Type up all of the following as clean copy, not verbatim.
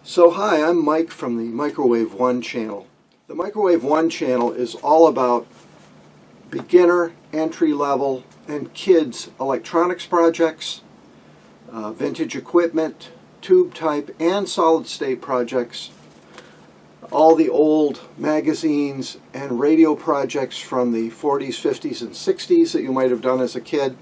So hi, I'm Mike from the Microwave 1 channel. The Microwave 1 channel is all about beginner, entry-level, and kids electronics projects, vintage equipment, tube type, and solid-state projects, all the old magazines and radio projects from the 40s, 50s, and 60s that you might have done as a kid.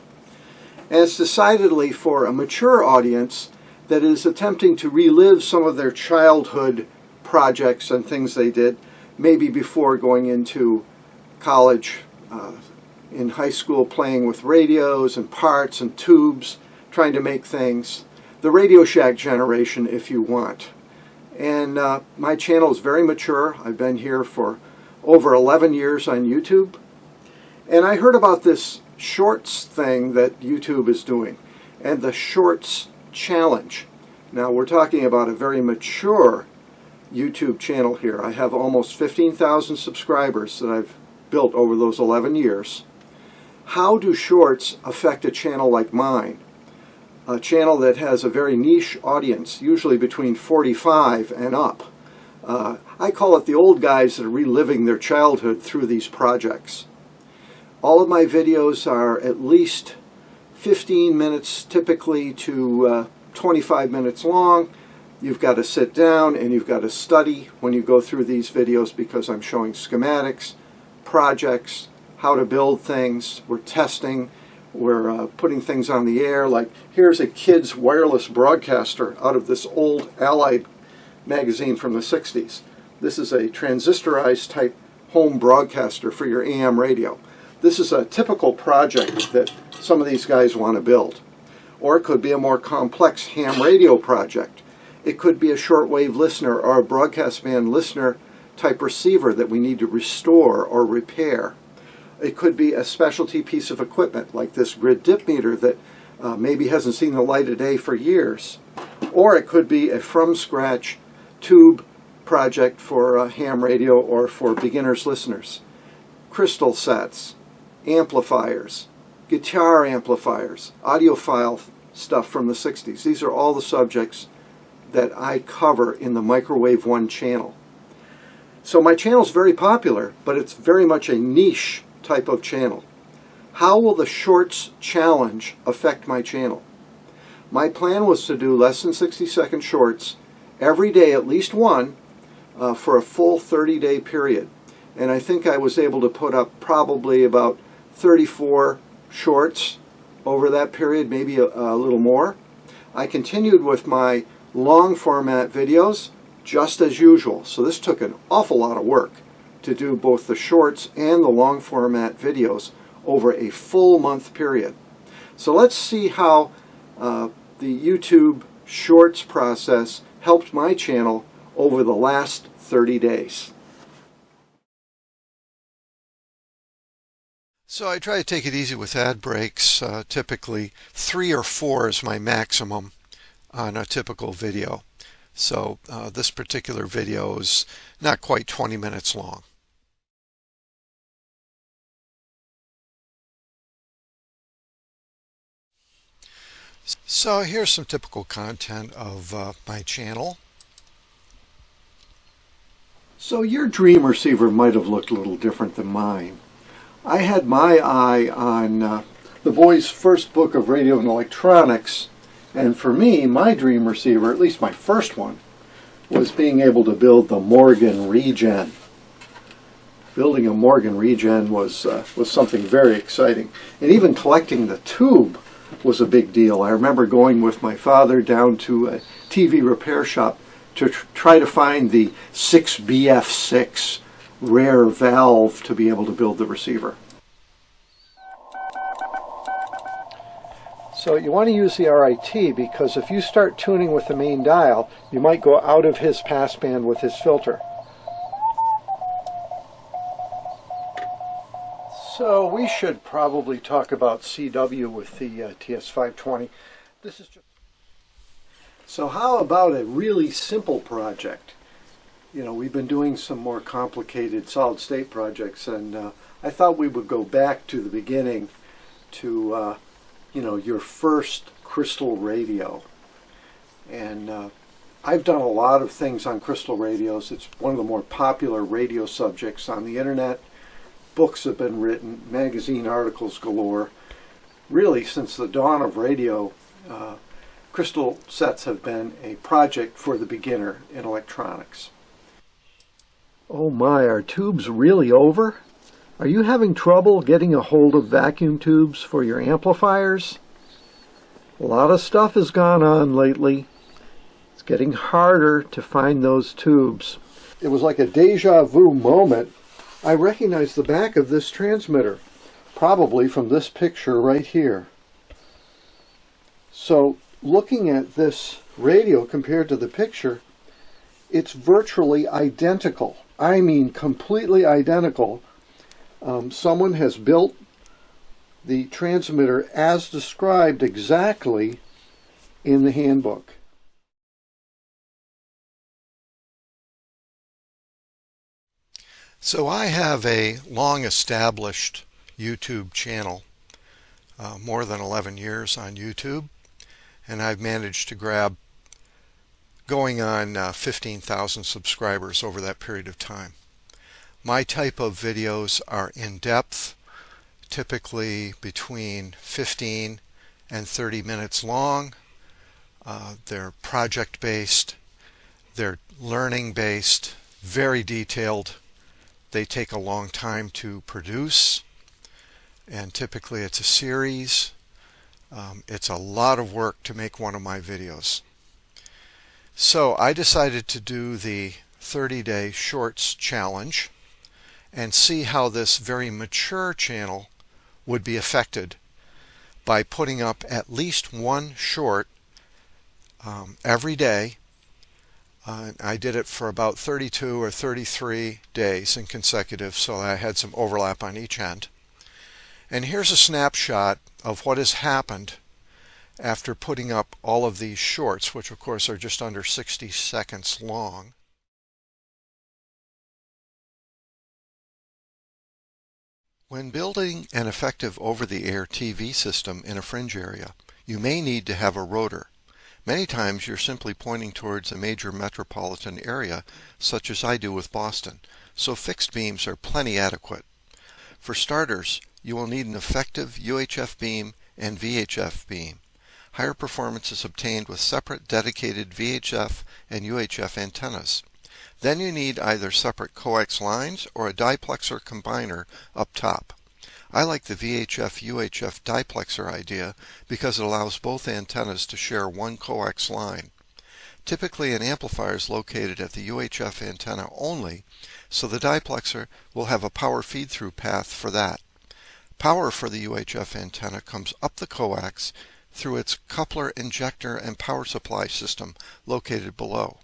And it's decidedly for a mature audience that is attempting to relive some of their childhood projects and things they did, maybe before going into college, in high school playing with radios and parts and tubes, trying to make things. The Radio Shack generation, if you want. And my channel is very mature. I've been here for over 11 years on YouTube. And I heard about this Shorts thing that YouTube is doing, and the Shorts Challenge. Now we're talking about a very mature YouTube channel here. I have almost 15,000 subscribers that I've built over those 11 years. How do shorts affect a channel like mine? A channel that has a very niche audience, usually between 45 and up. I call it the old guys that are reliving their childhood through these projects. All of my videos are at least 15 minutes typically to 25 minutes long. You've got to sit down and you've got to study when you go through these videos because I'm showing schematics, projects, how to build things. We're testing, we're putting things on the air. Like here's a kid's wireless broadcaster out of this old Allied magazine from the 60s. This is a transistorized type home broadcaster for your AM radio. This is a typical project that some of these guys want to build. Or it could be a more complex ham radio project. It could be a shortwave listener or a broadcast band listener type receiver that we need to restore or repair. It could be a specialty piece of equipment like this grid dip meter that maybe hasn't seen the light of day for years. Or it could be a from scratch tube project for ham radio or for beginners listeners. Crystal sets, amplifiers, guitar amplifiers, audiophile stuff from the 60s. These are all the subjects that I cover in the Microwave 1 channel. So my channel is very popular, but it's very much a niche type of channel. How will the Shorts Challenge affect my channel? My plan was to do less than 60-second shorts every day, at least one, for a full 30-day period. And I think I was able to put up probably about 34 shorts over that period, maybe a little more. I continued with my long format videos just as usual. So this took an awful lot of work to do both the shorts and the long format videos over a full month period. So let's see how the YouTube Shorts process helped my channel over the last 30 days. So I try to take it easy with ad breaks. Typically 3 or 4 is my maximum on a typical video. So this particular video is not quite 20 minutes long. So here's some typical content of my channel. So your dream receiver might have looked a little different than mine. I had my eye on the boy's first book of radio and electronics, and for me, my dream receiver, at least my first one, was being able to build the Morgan Regen. Building a Morgan Regen was something very exciting, and even collecting the tube was a big deal. I remember going with my father down to a TV repair shop to try to find the 6BF6 rare valve to be able to build the receiver. So you want to use the RIT because if you start tuning with the main dial, you might go out of his passband with his filter. So we should probably talk about CW with the TS520. This is just... So how about a really simple project? You know, we've been doing some more complicated solid-state projects, and I thought we would go back to the beginning to, you know, your first crystal radio. And I've done a lot of things on crystal radios. It's one of the more popular radio subjects on the internet. Books have been written, magazine articles galore. Really, since the dawn of radio, crystal sets have been a project for the beginner in electronics. Oh my, are tubes really over? Are you having trouble getting a hold of vacuum tubes for your amplifiers? A lot of stuff has gone on lately. It's getting harder to find those tubes. It was like a deja vu moment. I recognized the back of this transmitter, probably from this picture right here. So, looking at this radio compared to the picture, it's virtually identical. I mean completely identical. Someone has built the transmitter as described exactly in the handbook. So I have a long established YouTube channel, more than 11 years on YouTube, and I've managed to grab going on 15,000 subscribers over that period of time. My type of videos are in-depth, typically between 15 and 30 minutes long. They're project-based, they're learning-based, very detailed. They take a long time to produce, and typically it's a series. It's a lot of work to make one of my videos. So I decided to do the 30-day shorts challenge and see how this very mature channel would be affected by putting up at least one short every day. I did it for about 32 or 33 days in consecutive, so I had some overlap on each end. And here's a snapshot of what has happened after putting up all of these shorts, which of course are just under 60 seconds long. When building an effective over-the-air TV system in a fringe area, you may need to have a rotor. Many times you're simply pointing towards a major metropolitan area, such as I do with Boston, so fixed beams are plenty adequate. For starters, you will need an effective UHF beam and VHF beam. Higher performance is obtained with separate dedicated VHF and UHF antennas. Then you need either separate coax lines or a diplexer combiner up top. I like the VHF-UHF diplexer idea because it allows both antennas to share one coax line. Typically an amplifier is located at the UHF antenna only, so the diplexer will have a power feed-through path for that. Power for the UHF antenna comes up the coax through its coupler, injector, and power supply system located below.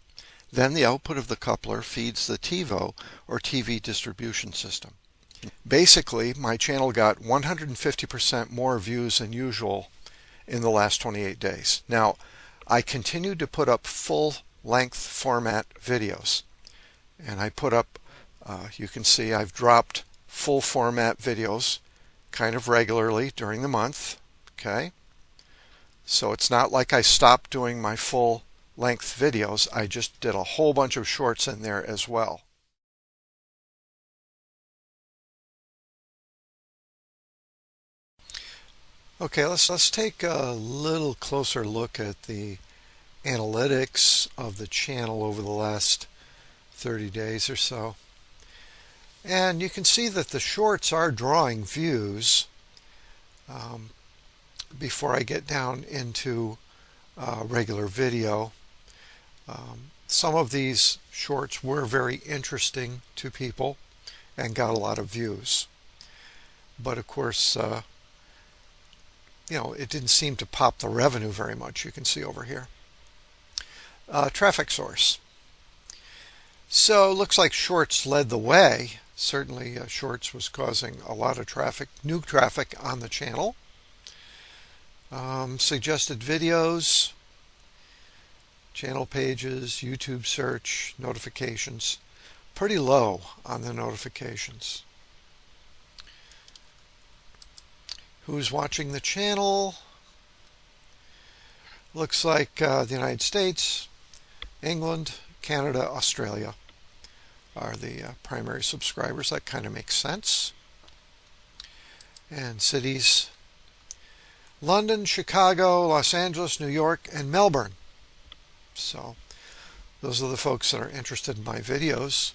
Then the output of the coupler feeds the TiVo or TV distribution system. Basically, my channel got 150% more views than usual in the last 28 days. Now, I continued to put up full-length format videos. And I put up, you can see I've dropped full format videos kind of regularly during the month. Okay? So it's not like I stopped doing my full length videos. I just did a whole bunch of shorts in there as well. Okay, let's take a little closer look at the analytics of the channel over the last 30 days or so. And you can see that the shorts are drawing views. Before I get down into regular video, some of these shorts were very interesting to people and got a lot of views. But of course, it didn't seem to pop the revenue very much. You can see over here. Traffic source. So it looks like shorts led the way. Certainly shorts was causing a lot of traffic, new traffic on the channel. Suggested videos, channel pages, YouTube search, notifications. Pretty low on the notifications. Who's watching the channel? Looks like the United States, England, Canada, Australia are the primary subscribers. That kind of makes sense. And cities: London, Chicago, Los Angeles, New York, and Melbourne. So those are the folks that are interested in my videos.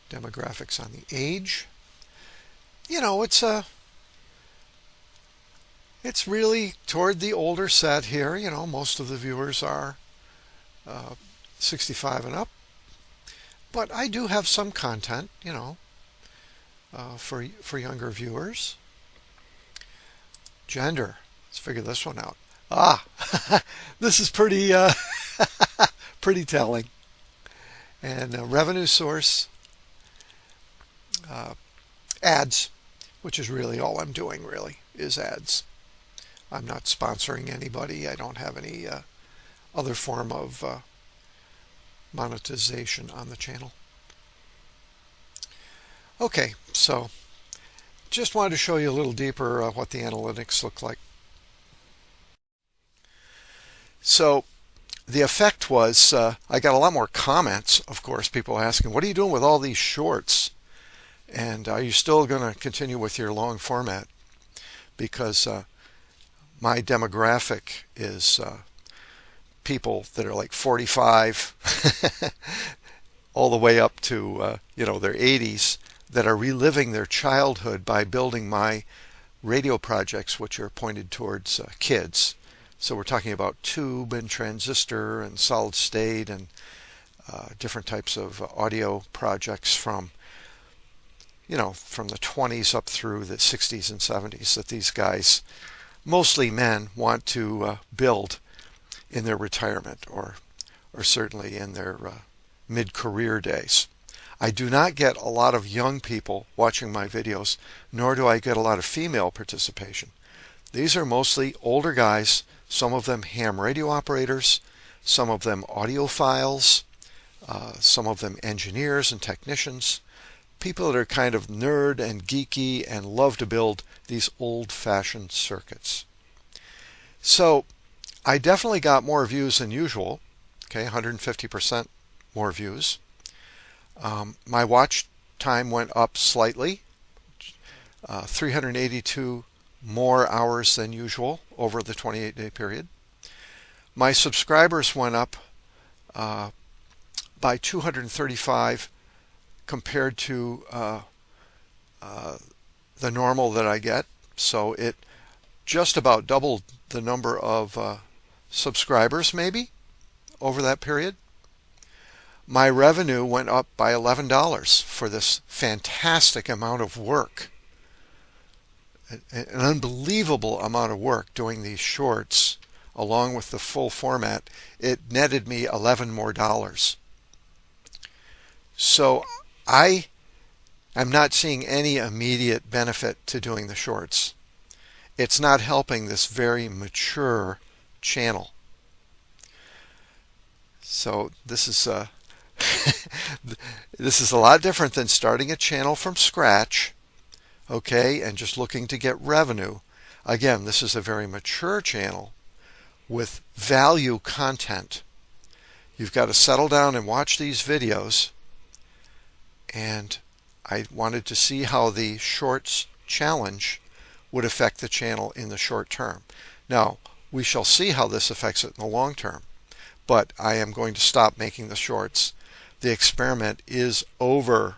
Demographics on the age. It's really toward the older set here. Most of the viewers are 65 and up. But I do have some content, for younger viewers. Gender. Let's figure this one out. This is pretty pretty telling. And revenue source, ads, which is really all I'm doing, really, is ads. I'm not sponsoring anybody. I don't have any other form of monetization on the channel. Okay, so just wanted to show you a little deeper what the analytics look like. So the effect was I got a lot more comments, of course, people asking, what are you doing with all these shorts? And are you still going to continue with your long format? Because my demographic is people that are like 45 all the way up to their 80s, that are reliving their childhood by building my radio projects, which are pointed towards kids. So we're talking about tube and transistor and solid state and different types of audio projects from the 20s up through the 60s and 70s that these guys, mostly men, want to build in their retirement or certainly in their mid-career days. I do not get a lot of young people watching my videos, nor do I get a lot of female participation. These are mostly older guys, some of them ham radio operators, some of them audiophiles, some of them engineers and technicians, people that are kind of nerd and geeky and love to build these old-fashioned circuits. So I definitely got more views than usual, 150% more views. My watch time went up slightly, 382 more hours than usual over the 28-day period. My subscribers went up by 235 compared to the normal that I get. So it just about doubled the number of subscribers maybe over that period. My revenue went up by $11 for this fantastic amount of work. An unbelievable amount of work doing these shorts along with the full format. It netted me $11 more. So I am not seeing any immediate benefit to doing the shorts. It's not helping this very mature channel. So this is this is a lot different than starting a channel from scratch, and just looking to get revenue. Again, this is a very mature channel with value content. You've got to settle down and watch these videos, and I wanted to see how the shorts challenge would affect the channel in the short term. Now, we shall see how this affects it in the long term, but I am going to stop making the shorts. The experiment is over.